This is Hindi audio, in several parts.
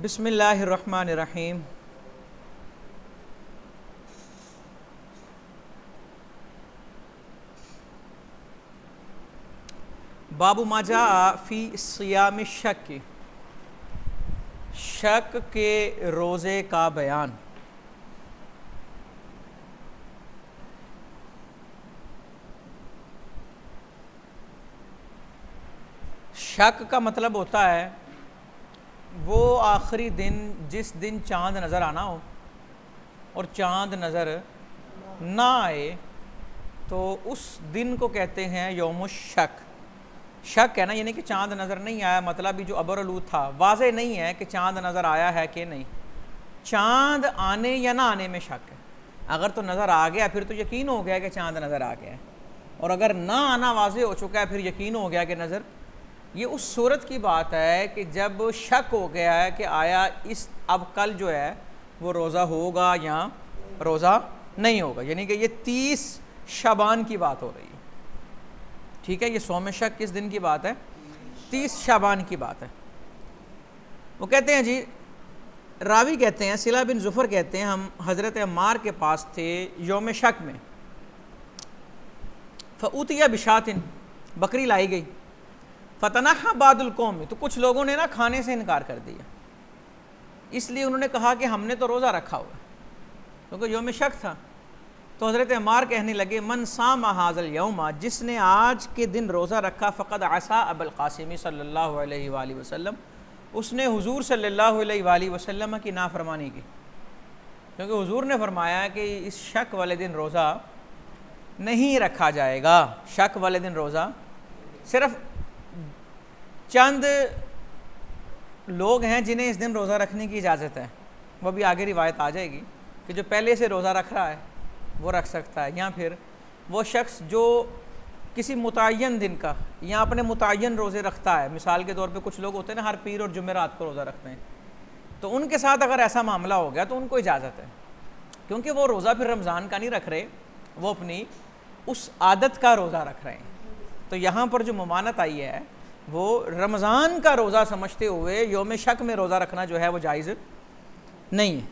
बिस्मिल्लाहिर्रहमानिर्रहीम। बाबू माजा फ़ी सियाम शक, शक के रोज़े का बयान। शक का मतलब होता है वो आखिरी दिन जिस दिन चाँद नज़र आना हो और चाँद नज़र ना आए तो उस दिन को कहते हैं यौम शक। शक है ना, यानी कि चाँद नज़र नहीं आया, मतलब भी जो अबरलूद था वाज़े नहीं है कि चाँद नज़र आया है कि नहीं। चाँद आने या ना आने में शक है। अगर तो नज़र आ गया फिर तो यकीन हो गया कि चाँद नज़र आ गया है, और अगर ना आना वाज़े हो चुका है फिर यकीन हो गया कि नज़र। ये उस सूरत की बात है कि जब शक हो गया है कि आया इस अब कल जो है वो रोज़ा होगा या रोज़ा नहीं होगा, यानी कि ये 30 शाबान की बात हो रही है। ठीक है, ये सौम शक किस दिन की बात है? 30 शाबान की बात है। वो कहते हैं जी, रावी कहते हैं, सिला बिन जुफर कहते हैं, हम हज़रत अम्मार के पास थे यौम शक में। फ़उतिया बिशातिन, बकरी लाई गई। फ़तनहा बादुल कौम, तो कुछ लोगों ने ना खाने से इनकार कर दिया, इसलिए उन्होंने कहा कि हमने तो रोज़ा रखा हुआ, क्योंकि यौम शक था। तो हज़रत अम्मार कहने लगे, मन साम हाज़ल यौमा, जिसने आज के दिन रोज़ा रखा, फ़क़द असा अबुल क़ासिम सल्लल्लाहु अलैहि वसल्लम, उसने हुज़ूर सल्लल्लाहु अलैहि वसल्लम की नाफरमानी की, क्योंकि हुज़ूर ने फरमाया कि इस शक वाले दिन रोज़ा नहीं रखा जाएगा। शक वाले दिन रोज़ा सिर्फ़ चंद लोग हैं जिन्हें इस दिन रोज़ा रखने की इजाज़त है, वह भी आगे रिवायत आ जाएगी कि जो पहले से रोज़ा रख रहा है वो रख सकता है, या फिर वो शख्स जो किसी मुतय्यन दिन का या अपने मुतय्यन रोज़े रखता है। मिसाल के तौर पे कुछ लोग होते हैं ना, हर पीर और जुमेरात को रोज़ा रखते हैं, तो उनके साथ अगर ऐसा मामला हो गया तो उनको इजाज़त है, क्योंकि वो रोज़ा फिर रमज़ान का नहीं रख रहे, वो अपनी उस आदत का रोज़ा रख रहे हैं। तो यहाँ पर जो ममानत आई है वो रमज़ान का रोज़ा समझते हुए यौम शक में रोज़ा रखना जो है वो जायज़ नहीं है।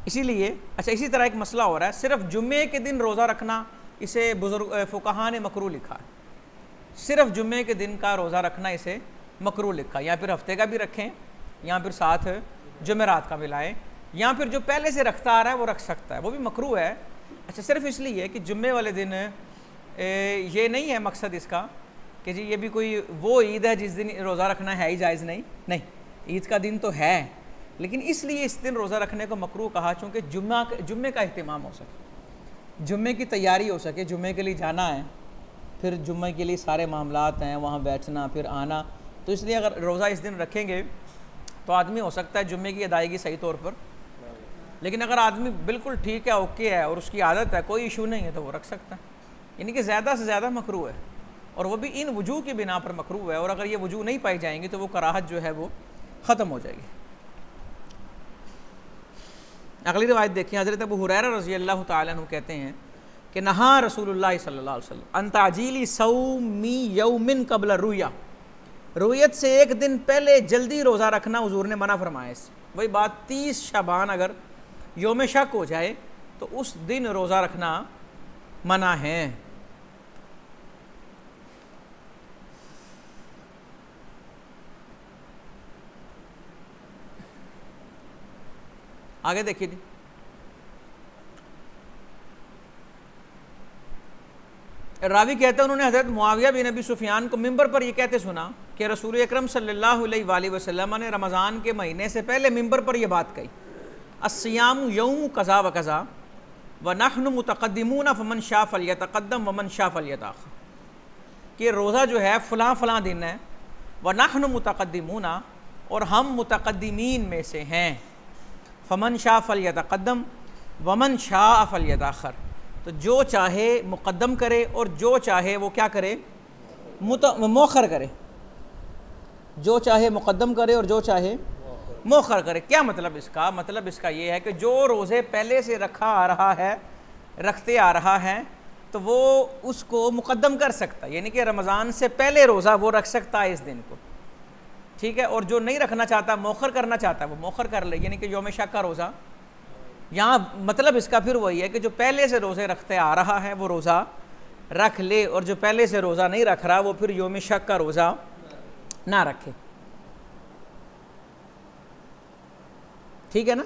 इसीलिए अच्छा, इसी तरह एक मसला हो रहा है, सिर्फ जुम्मे के दिन रोज़ा रखना, इसे बुज़ुर्ग फ़ुक़हा ने मकरूह लिखा है। सिर्फ जुम्मे के दिन का रोज़ा रखना इसे मकरूह लिखा, या फिर हफ्ते का भी रखें या फिर साथ जुमेरात का मिलाएं, या फिर जो पहले से रखता आ रहा है वो रख सकता है, वो भी मकरूह है। अच्छा, सिर्फ इसलिए कि जुम्मे वाले दिन ये नहीं है मकसद इसका कि जी ये भी कोई वो ईद है जिस दिन रोज़ा रखना है ही जायज़ नहीं, नहीं, ईद का दिन तो है, लेकिन इसलिए इस दिन रोज़ा रखने को मकरूह कहा चूँकि जुम्मे का अहतमाम हो सके, जुम्मे की तैयारी हो सके, जुम्मे के लिए जाना है, फिर जुम्मे के लिए सारे मामलात हैं, वहाँ बैठना फिर आना, तो इसलिए अगर रोज़ा इस दिन रखेंगे तो आदमी हो सकता है जुम्मे की अदायगी सही तौर पर, लेकिन अगर आदमी बिल्कुल ठीक है, ओके है और उसकी आदत है, कोई इशू नहीं है, तो वो रख सकता है। यानी कि ज़्यादा से ज़्यादा मकरूह है, और वो भी इन वजूह की बिना पर मकरूह है, और अगर ये वजूह नहीं पाई जाएंगी तो वो कराहत जो है वो ख़त्म हो जाएगी। अगली रिवायत देखिए, हज़रत अबू हुरैरा रज़ी अल्लाह तआला अन्हु कहते हैं कि नहा रसूलुल्लाह सल्लल्लाहु अलैहि वसल्लम अन ताजीली सौमी यौमिन क़ब्ल रुया, रुयत से एक दिन पहले जल्दी रोज़ा रखना हुजूर ने मना फरमाया। वही बात, 30 शाबान अगर यौम शक हो जाए तो उस दिन रोज़ा रखना मना है। आगे देखिए जी, रावी कहते हैं उन्होंने हज़रत मुआविया बिन अबी सुफियान को मिंबर पर यह कहते सुना कि रसूल अकरम सल्लल्लाहु अलैहि वसल्लम ने रमज़ान के महीने से पहले मिंबर पर यह बात कही, अस्सियामु यौम कज़ा व कज़ा व नहनु मुतक़द्दिमून फ़मन शाअ फ़ल्यतक़द्दम व मन शाअ फ़ल्यतअख़र, कि रोज़ा जो है फ़लाँ फ़लाँ दिन है, व नहनु मुतक़द्दिमून, और हम मुतक़द्दिमीन में से हैं, फ़मन शाअ फ़ल्यतक़द्दम वमन शाअ फ़ल्यतअख़र, तो जो चाहे मुक़द्दम करे और जो चाहे वो क्या करे, मौखर करे, जो चाहे मुक़द्दम करे और जो चाहे मौखर करे। क्या मतलब इसका? मतलब इसका ये है कि जो रोज़े पहले से रखा आ रहा है, रखते आ रहा है, तो वो उसको मुक़द्दम कर सकता है, यानी कि रमज़ान से पहले रोज़ा वो रख सकता है इस दिन को, ठीक है, और जो नहीं रखना चाहता, मौखर करना चाहता है, वो मौखर कर ले, यानी कि यौम शक का रोज़ा। यहाँ मतलब इसका फिर वही है कि जो पहले से रोज़े रखते आ रहा है वो रोज़ा रख ले, और जो पहले से रोज़ा नहीं रख रहा वो फिर यौम शक का रोज़ा ना रखे। ठीक है ना,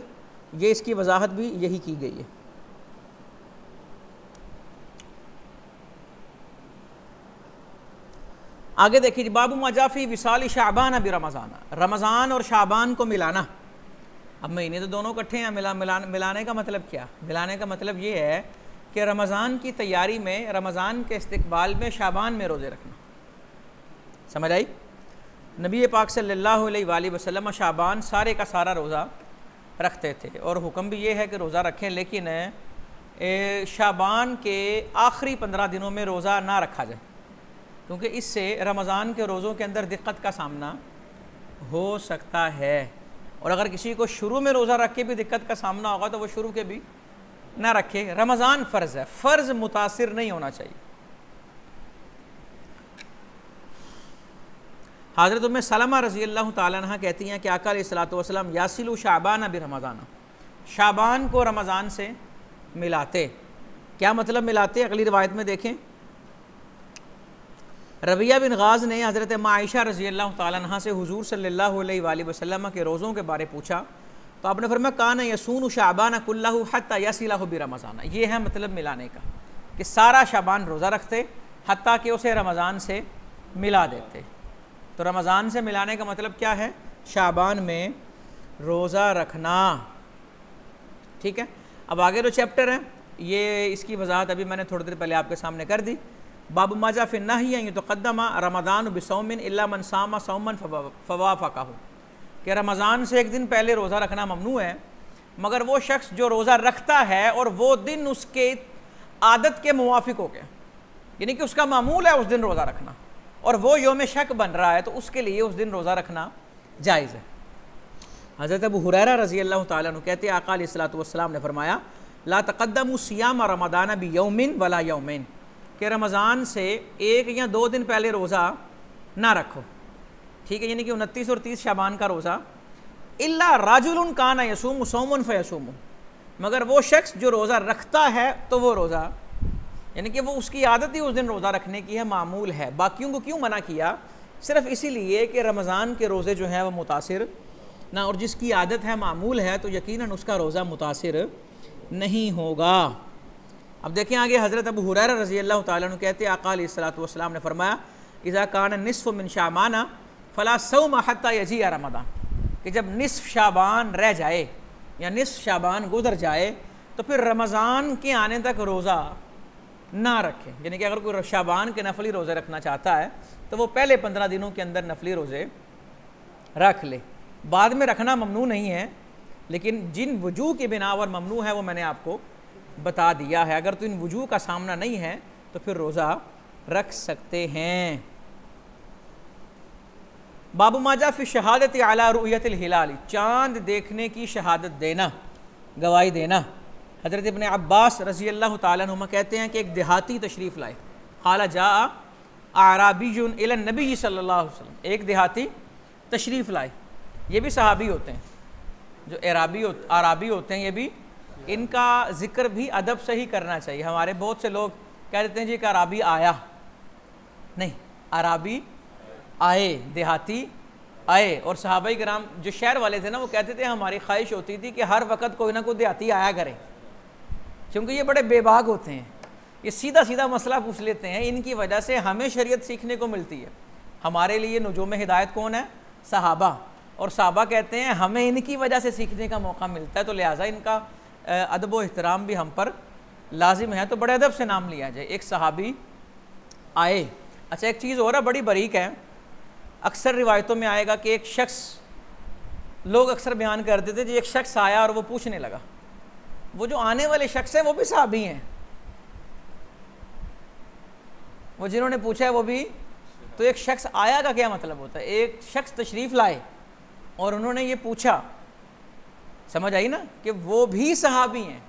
ये इसकी वजाहत भी यही की गई है। आगे देखिए, बाबू मजाफी विसाली शाबान अभी रमज़ान, रमज़ान और शाबान को मिलाना। अब महीने तो दोनों इकट्ठे हैं, मिलाने का मतलब क्या? मिलाने का मतलब ये है कि रमज़ान की तैयारी में, रमज़ान के इस्तकबाल में शाबान में रोज़े रखना। समझ आई? नबी पाक सल्लल्लाहु अलैहि वसल्लम शाबान सारे का सारा रोज़ा रखते थे, और हुक्म भी ये है कि रोज़ा रखें, लेकिन शाबान के आखिरी 15 दिनों में रोज़ा ना रखा जाए, क्योंकि इससे रमज़ान के रोज़ों के अंदर दिक्कत का सामना हो सकता है। और अगर किसी को शुरू में रोज़ा रख के भी दिक्कत का सामना होगा तो वो शुरू के भी ना रखे। रमज़ान फ़र्ज़ है, फ़र्ज़ मुतासिर नहीं होना चाहिए। हज़रत उम्मे सलमा रज़ी अल्लाह ताला अन्हा कहती हैं कि आका अलैहिस्सलातु वस्सलाम यासिलु शाबान अभी रमज़ान, शाबान को रमज़ान से मिलाते। क्या मतलब मिलाते? अगली रिवायत में देखें, रबिया बिन गाज़ ने हज़रत आयशा रज़ी अल्लाह ताला अन्हा से हुज़ूर सल्लल्लाहु अलैहि वसल्लम के रोज़ों के बारे पूछा, तो आपने फरमाया कान यसून शाबान कुल्लहु हत्ता यसिलहु बि रमज़ान। ये है मतलब मिलाने का, कि सारा शाबान रोज़ा रखते हत्ता कि उसे रमज़ान से मिला देते। तो रमज़ान से मिलाने का मतलब क्या है? शाबान में रोज़ा रखना। ठीक है, अब आगे जो चैप्टर है ये इसकी वजाहत अभी मैंने थोड़ी देर पहले आपके सामने कर दी। बाबू माजा फिर नही तो कदमा रमज़ान बिसौमिन इल्ला मन सामा सौमन फवाफ़क़हु, कि रमज़ान से एक दिन पहले रोज़ा रखना ममनू है, मगर वो शख्स जो रोज़ा रखता है और वो दिन उसके आदत के मुवाफिक हो गया, यानी कि उसका मामूल है उस दिन रोज़ा रखना, और वो यौम शक बन रहा है, तो उसके लिए उस दिन रोज़ा रखना जायज़ है। हज़रत अबू हुरैरा रज़ी अल्लाह ताला अन्हु कहते हैं आका अलैहिस्सलातु वस्सलाम ने फरमाया ला तक़द्दमु सियाम रमज़ान बि यौमिन वला यौमैन, कि रमज़ान से 1 या 2 दिन पहले रोज़ा ना रखो। ठीक है, यानी कि 29 और 30 शाबान का रोज़ा, इल्ला राजुलुन काना यसूमु सौमन फयसूमु, मगर वो शख्स जो रोज़ा रखता है तो वो रोज़ा, यानी कि वो उसकी आदत ही उस दिन रोज़ा रखने की है, मामूल है। बाकियों को क्यों मना किया? सिर्फ इसीलिए कि रमज़ान के रोज़े जो हैं वो मुतासिर ना, और जिसकी आदत है, मामूल है, तो यकीनन उसका रोज़ा मुतासिर नहीं होगा। अब देखें आगे, हज़रत अबू हुरैरा रज़ी अल्लाह ताला अन्हु कहते हैं आका अलैहिस्सलातु वस्सलाम ने फरमाया इज़ा कान निस्फ़ु मिन शाबाना फ़ला सौम हत्ता यजिया रमज़ान, कि जब निस्फ़ शाबान रह जाए या निस्फ़ शाबान गुज़र जाए तो फिर रमज़ान के आने तक रोज़ा ना रखें। यानी कि अगर कोई शाबान के नफली रोज़े रखना चाहता है तो वो पहले 15 दिनों के अंदर नफली रोज़े रख ले, बाद में रखना ममनू नहीं है, लेकिन जिन वजूह की बिना पर ममनू है वो मैंने आपको बता दिया है। अगर तो इन वजूह का सामना नहीं है तो फिर रोज़ा रख सकते हैं। बाबू माजा फिर शहादत अला रुयतिल हिलाल, चाँद देखने की शहादत देना, गवाही देना। हज़रत इब्न अब्बास रज़ी अल्लाह ताला अन्हुमा कहते हैं कि एक देहाती तशरीफ़ लाए, क़ाला जा आराबीयुन इला नबी सल्लल्लाहु अलैहि वसल्लम, एक देहाती तशरीफ़ लाए। ये भी सहाबी होते हैं, जो आराबी होते हैं, ये भी, इनका ज़िक्र भी अदब से ही करना चाहिए। हमारे बहुत से लोग कह देते हैं जी कि अराबी आया, नहीं, अराबी आए, देहाती आए। और सहाबाई कराम जो शहर वाले थे ना, वो कहते थे हमारी ख्वाहिश होती थी कि हर वक्त कोई ना कोई देहाती आया करे, क्योंकि ये बड़े बेबाक होते हैं, ये सीधा सीधा मसला पूछ लेते हैं, इनकी वजह से हमें शरीयत सीखने को मिलती है। हमारे लिए नुजूम हिदायत कौन है? सहाबा। और सहाबा कहते हैं हमें इनकी वजह से सीखने का मौका मिलता है, तो लिहाजा इनका अदब व एहतराम भी हम पर लाजिम है, तो बड़े अदब से नाम लिया जाए। एक सहाबी आए। अच्छा, एक चीज़ और है, बड़ी बारीक है, अक्सर रिवायतों में आएगा कि एक शख्स, लोग अक्सर बयान करते थे, एक शख्स आया और वो पूछने लगा, वो जो आने वाले शख्स हैं वो भी सहाबी हैं, वो जिन्होंने पूछा है वो भी। तो एक शख्स आया का क्या मतलब होता है? एक शख्स तशरीफ़ लाए और उन्होंने ये पूछा, समझ आई ना, कि वो भी सहाबी हैं,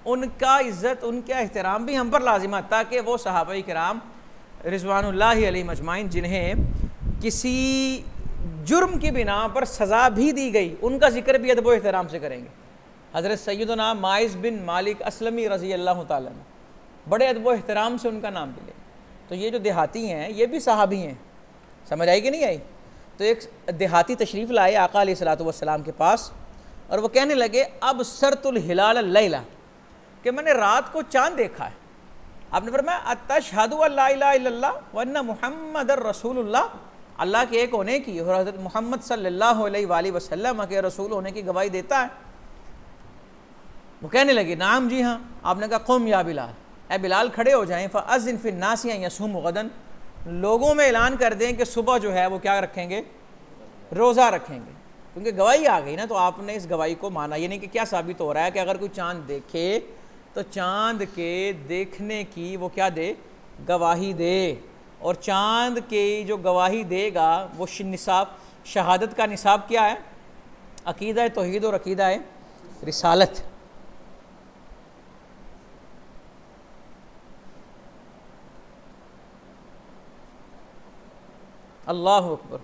उनका इज़्ज़त, उनका एहतराम भी हम पर लाजिम है, ताकि वो सहाबाए किराम रिज़वानुल्लाहि अलैहिम अजमाइन, जिन्हें किसी जुर्म की बिना पर सज़ा भी दी गई, उनका जिक्र भी अदब व एहतराम से करेंगे। हज़रत सैयदना माइज़ बिन मालिक असलमी रज़ी अल्लाह ताला अन्हु, बड़े अदब व एहतराम से उनका नाम भी लें। तो ये जो देहाती हैं ये भी सहाबी हैं, समझ आई कि नहीं आई? तो एक देहाती तशरीफ़ लाए आका अलैहिस्सलातु वस्सलाम के पास और वो कहने लगे अब सरतुल हिलाल लैला, कि मैंने रात को चाँद देखा है। आपने फरमाया अतशहदु अल्ला इलाहा इल्लल्लाह व अन्ना मुहम्मदर रसूलुल्लाह, अल्लाह के एक होने की और हज़रत मोहम्मद सल्लल्लाहु अलैहि वसल्लम के रसूल होने की गवाही देता है। वो कहने लगे नाम जी हाँ। आपने कहा क़ुम या बिलाल, ए बिलाल खड़े हो जाएं, फ़अज़्ज़िन फ़िन्नास यसूमू गदन, लोगों में ऐलान कर दें कि सुबह जो है वो क्या रखेंगे, रोज़ा रखेंगे। क्योंकि गवाही आ गई ना, तो आपने इस गवाही को माना। यानी कि क्या साबित हो रहा है कि अगर कोई चाँद देखे तो चाँद के देखने की वो क्या दे, गवाही दे। और चाँद की जो गवाही देगा वो निसाब, शहादत का निसाब क्या है, अकीदा तौहीद और अकीदा रिसालत। अल्लाहु अकबर।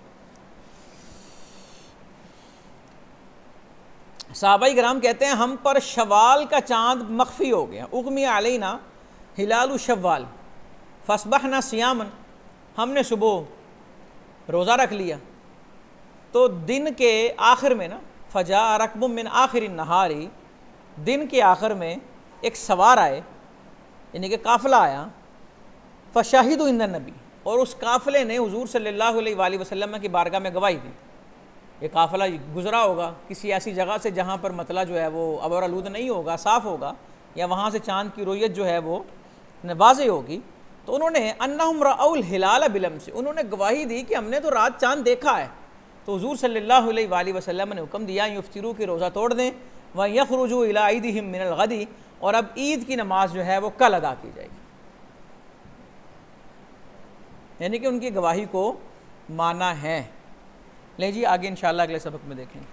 सहाबाई कराम कहते हैं हम पर शवाल का चाँद मख्फी हो गया, उगमी अलैना हिलालु शव्वाल फस्बहना सियामन, हमने सुबह रोज़ा रख लिया। तो दिन के आखिर में ना, फ़जा रकबुम मिन आखिर नहारी, दिन के आखिर में एक सवार आए, यानी कि काफ़िला आया, फ़शाहिदु इंद नबी, और उस काफ़िले ने हुज़ूर सल्लल्लाहु अलैहि वसल्लम की बारगाह में गवाही दी। ये काफ़िला गुज़रा होगा किसी ऐसी जगह से जहाँ पर मतला जो है वो अबर आलूद नहीं होगा, साफ़ होगा, या वहाँ से चाँद की रुयत जो है वो वाज़ेह होगी। तो उन्होंने अन्नहुम रअउल हिलाल बिलम्स, उन्होंने गवाही दी कि हमने तो रात चाँद देखा है। तो हुज़ूर सल्लल्लाहु अलैहि वसल्लम ने हुक्म दिया युफ्तिरू की रोज़ा तोड़ दें, व यखरुजू इला ईदिहिम मिनल गदी, और अब ईद की नमाज जो है वो कल अदा की जाएगी। यानी कि उनकी गवाही को माना है। ले जी आगे इंशाअल्लाह अगले सबक में देखेंगे।